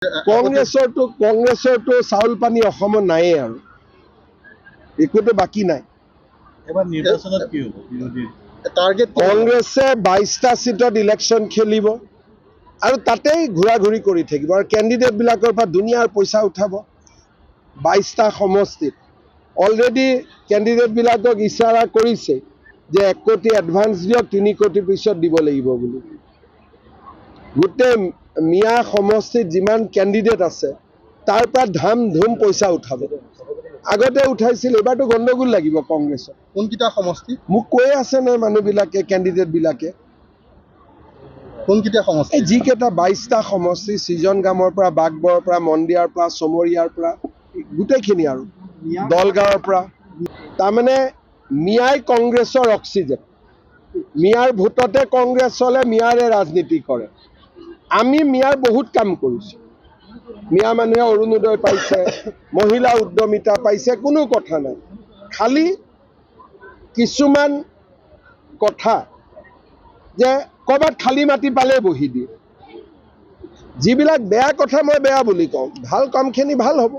কংগ্ৰেছৰটো চাউল পানী অসমত নায়েই আৰু একোতো বাকী নাই। এবাৰ নিৰ্বাচনত কি হ'ব বিৰোধী টাৰ্গেট কংগ্ৰেছে 22টা সিটত ইলেকশ্যন খেলিব আৰু তাতেই ঘূৰা ঘূৰি কৰি থাকিব আৰু কেণ্ডিডেট বিলাকৰ পৰা দুনিয়াৰ পইচা উঠাব। 22টা সমষ্টিত অলৰেডি কেণ্ডিডেট বিলাকক ইচাৰা কৰিছে যে 1 কোটি এডভান্স দিয়ক, 3 কোটি পিছত দিব লাগিব বুলি। গোটেই মিয়া সমষ্টিত যিমান কেণ্ডিডেট আছে তাৰ পৰা ধাম ধুম পইচা উঠাব। আগতে উঠাইছিল, এবাৰতো গণ্ডগোল লাগিব কংগ্ৰেছত। কোনকেইটা সমষ্টি মোক কৈ আছে নহয় মানুহবিলাকে, কেণ্ডিডেট বিলাকে কোনকেইটা সমষ্টি এই যিকেইটা 22টা সমষ্টি, সৃজনগামৰ পৰা, বাগবৰৰ পৰা, মন্দিয়াৰ পৰা, চমৰীয়াৰ পৰা, গোটেইখিনি আৰু দলগাঁৱৰ পৰা। তাৰমানে মিয়াই কংগ্ৰেছৰ অক্সিজেন। মিয়াৰ ভোটতে কংগ্ৰেছ চলে, মিয়াৰে ৰাজনীতি কৰে। আমি মিয়াৰ বহুত কাম কৰিছোঁ। মিয়া মানুহে অৰুণোদয় পাইছে, মহিলা উদ্যমিতা পাইছে, কোনো কথা নাই। খালি কিছুমান কথা যে ক'ৰবাত খালী মাটি পালে বহি দিয়ে। যিবিলাক বেয়া কথা মই বেয়া বুলি কওঁ, ভাল কামখিনি ভাল হ'ব।